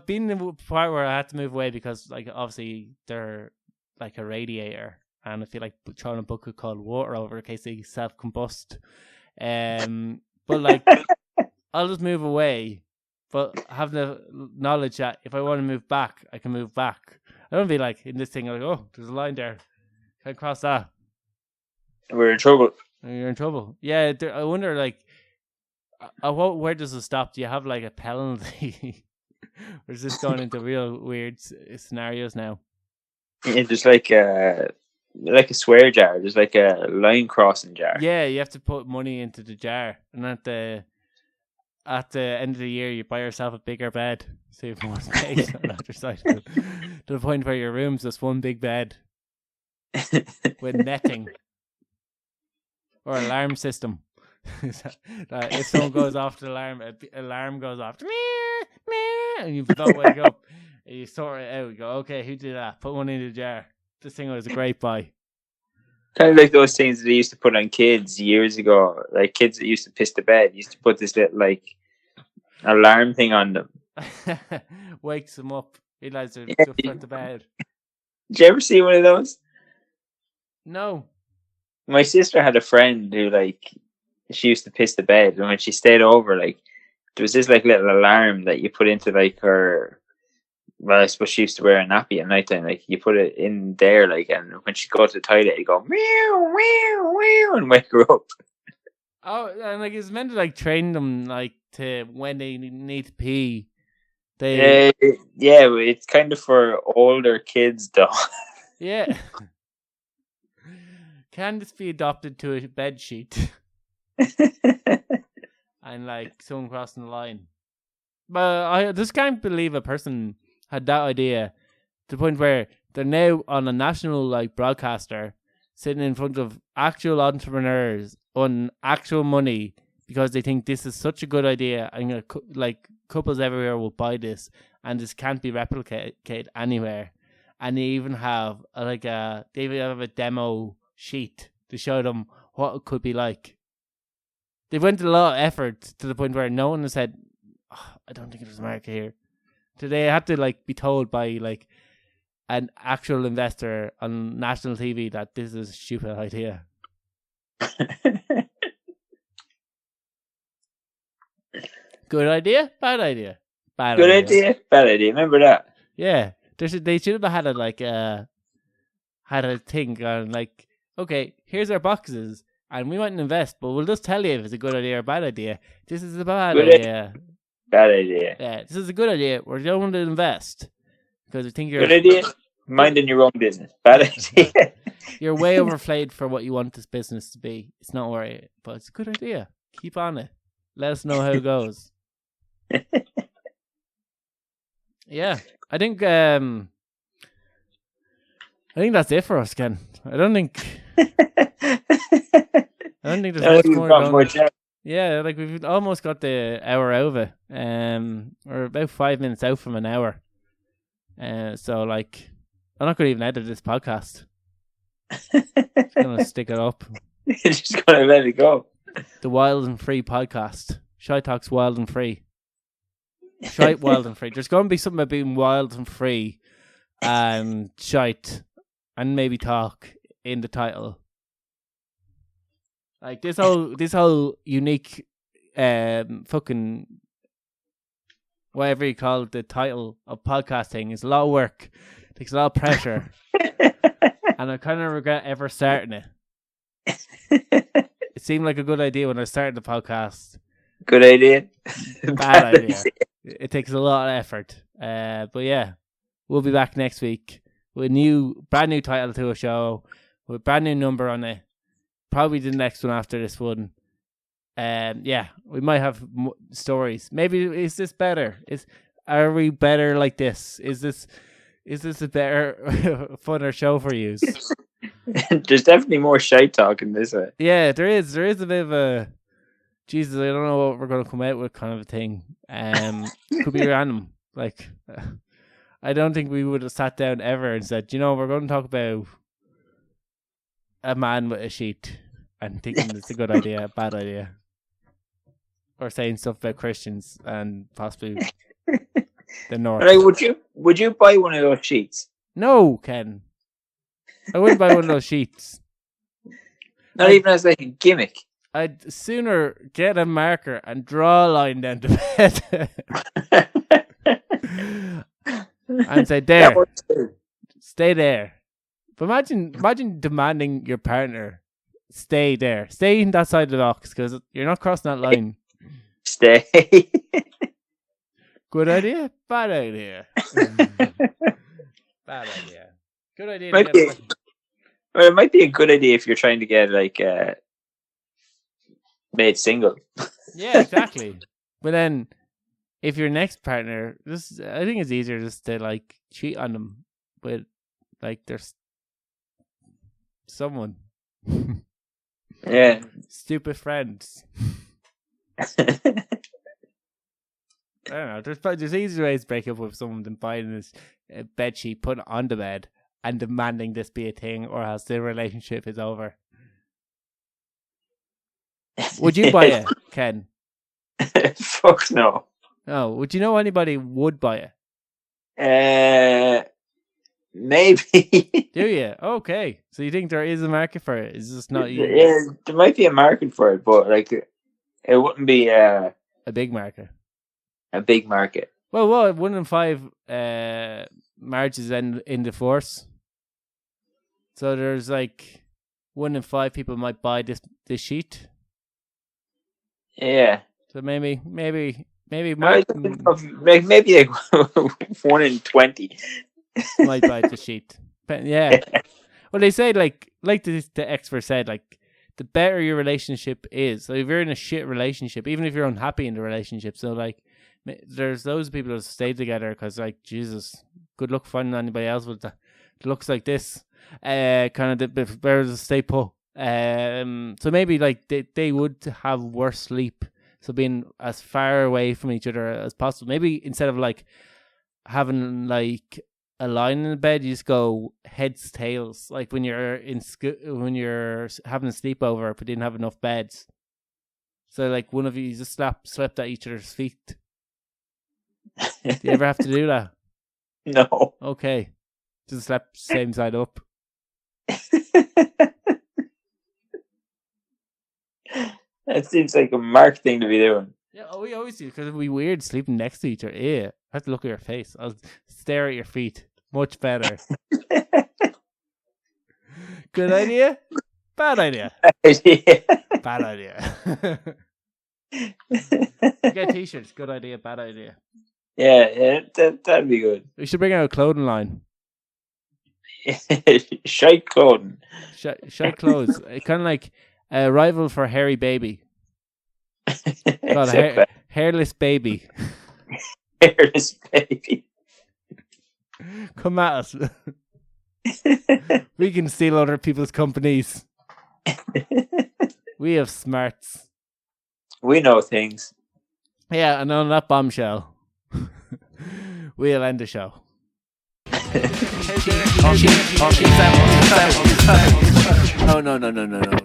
Speaker 2: been in the part where I had to move away because, like, obviously they're like a radiator, and I feel like throwing a bucket of cold water over in case they self-combust. But like, I'll just move away, but have the knowledge that if I want to move back, I can move back. I don't be like in this thing like, oh, there's a line there, can't cross that.
Speaker 3: We're in trouble.
Speaker 2: You're in trouble. Yeah, I wonder, like, where does it stop? Do you have like a penalty? Or is this going into real weird scenarios now?
Speaker 3: Yeah, just like a swear jar. There's like a line crossing jar.
Speaker 2: Yeah, you have to put money into the jar, and at the end of the year, you buy yourself a bigger bed, so you have more space on the other side. To the point where your room's just one big bed with netting or alarm system. If someone goes off the alarm goes off, and you don't wake up, and you sort it out. You go, okay, who did that? Put one in the jar. This thing was a great buy.
Speaker 3: Kind of like those things that they used to put on kids years ago. Like kids that used to piss the bed used to put this little like alarm thing on them.
Speaker 2: Wakes them up. Realize they're just put to bed.
Speaker 3: Did you ever see one of those?
Speaker 2: No.
Speaker 3: My sister had a friend who, like, she used to piss the bed, and when she stayed over, like, there was this like little alarm that you put into like her. Well, I suppose she used to wear a nappy at night time. Like, you put it in there, like, and when she go to the toilet, you go meow, meow, meow, and wake her up.
Speaker 2: Oh, and like it's meant to like train them like to when they need to pee. Yeah,
Speaker 3: it's kind of for older kids, though.
Speaker 2: Yeah. Can this be adopted to a bed sheet? And like someone crossing the line. But I just can't believe a person had that idea to the point where they're now on a national like broadcaster sitting in front of actual entrepreneurs on actual money because they think this is such a good idea and like couples everywhere will buy this and this can't be replicated anywhere. And they even have a demo sheet to show them what it could be like. They went to a lot of effort to the point where no one has said, I don't think there's a market here. So they had to like be told by like an actual investor on national TV that this is a stupid idea. Good idea, bad idea.
Speaker 3: Good idea, bad idea. Remember that?
Speaker 2: Yeah, they should have had had a thing on like, okay, here's our boxes. And we mightn't invest, but we'll just tell you if it's a good idea or bad idea. This is a bad idea.
Speaker 3: Bad idea.
Speaker 2: Yeah, this is a good idea. We don't want to invest because we think you're
Speaker 3: good idea. Minding your own business. Bad idea.
Speaker 2: You're way overplayed for what you want this business to be. It's not worry, but it's a good idea. Keep on it. Let us know how it goes. Yeah, I think that's it for us, Ken. I don't think there's much more going. Yeah, like we've almost got the hour over. We're about 5 minutes out from an hour. So like, I'm not going to even edit this podcast. Just gonna stick it up.
Speaker 3: You're just gonna let it go.
Speaker 2: The Wild and Free podcast. Shite Talks Wild and Free. Shite, wild and free. There's going to be something about being wild and free and shite and maybe talk in the title. Like this whole unique fucking whatever you call it, the title of podcasting is a lot of work. It takes a lot of pressure. And I kind of regret ever starting it. It seemed like a good idea when I started the podcast.
Speaker 3: Good idea.
Speaker 2: Bad idea. It takes a lot of effort. But yeah, we'll be back next week with a brand new title to a show, with a brand new number on it. Probably the next one after this one. Yeah, we might have stories. Maybe is this better? Are we better like this? Is this a better, funner show for you?
Speaker 3: There's definitely more shite talk in this way.
Speaker 2: Yeah, there is. There is a bit of a Jesus. I don't know what we're going to come out with, kind of a thing. Could be random. Like, I don't think we would have sat down ever and said, we're going to talk about a man with a sheet and thinking it's a good idea, a bad idea, or saying stuff about Christians and possibly the North.
Speaker 3: Like, would you buy one of those sheets?
Speaker 2: No, Ken. I wouldn't buy one of those sheets.
Speaker 3: Not even as like a gimmick.
Speaker 2: I'd sooner get a marker and draw a line down the bed and say, there, stay there. But imagine demanding your partner stay there. Stay in that side of the box because you're not crossing that line.
Speaker 3: Stay.
Speaker 2: Good idea? Bad idea. Bad idea. Good idea.
Speaker 3: It might be a good idea if you're trying to get made single.
Speaker 2: Yeah, exactly. But then, if your next partner, I think it's easier just to cheat on them with there's someone.
Speaker 3: Yeah.
Speaker 2: Stupid friends. I don't know. There's easier ways to break up with someone than buying this bed sheet, putting it on the bed, and demanding this be a thing, or else the relationship is over. Would you buy it, Ken?
Speaker 3: Fuck no.
Speaker 2: No. Would you know anybody would buy it?
Speaker 3: Maybe.
Speaker 2: Do you? Okay. So you think there is a market for it? Is this not you?
Speaker 3: Yeah, there might be a market for it, but it wouldn't be a
Speaker 2: big market.
Speaker 3: A big market.
Speaker 2: Well, 1 in 5 marriages end in divorce. So there's 1 in 5 people might buy this sheet.
Speaker 3: Yeah.
Speaker 2: So maybe
Speaker 3: maybe 1 in 20
Speaker 2: might buy the sheet. But yeah. Well, they say the expert said the better your relationship is. So if you're in a shit relationship, even if you're unhappy in the relationship, so there's those people that stay together because Jesus, good luck finding anybody else with that looks like this. Kind of the better to stay put. So maybe they would have worse sleep. So being as far away from each other as possible. Maybe instead of having a line in the bed, you just go heads tails. Like when you're in school, when you're having a sleepover but didn't have enough beds. So one of you just slept at each other's feet. Do you ever have to do that?
Speaker 3: No.
Speaker 2: Okay. Just slept same side up.
Speaker 3: That seems like a Mark thing to be doing.
Speaker 2: Yeah, we always do because it'd be weird sleeping next to each other. Yeah, I have to look at your face. I'll stare at your feet. Much better. Good idea? Bad idea. Bad idea. Get t-shirts. Good idea. Bad idea.
Speaker 3: Yeah, that'd be good.
Speaker 2: We should bring out a clothing line.
Speaker 3: Shite clothing.
Speaker 2: Shite clothes. Kind of like a rival for hairy baby. Called hairless baby.
Speaker 3: Hairless baby.
Speaker 2: Come at us. We can steal other people's companies. We have smarts.
Speaker 3: We know things.
Speaker 2: Yeah, and on that bombshell, we'll end the show. No.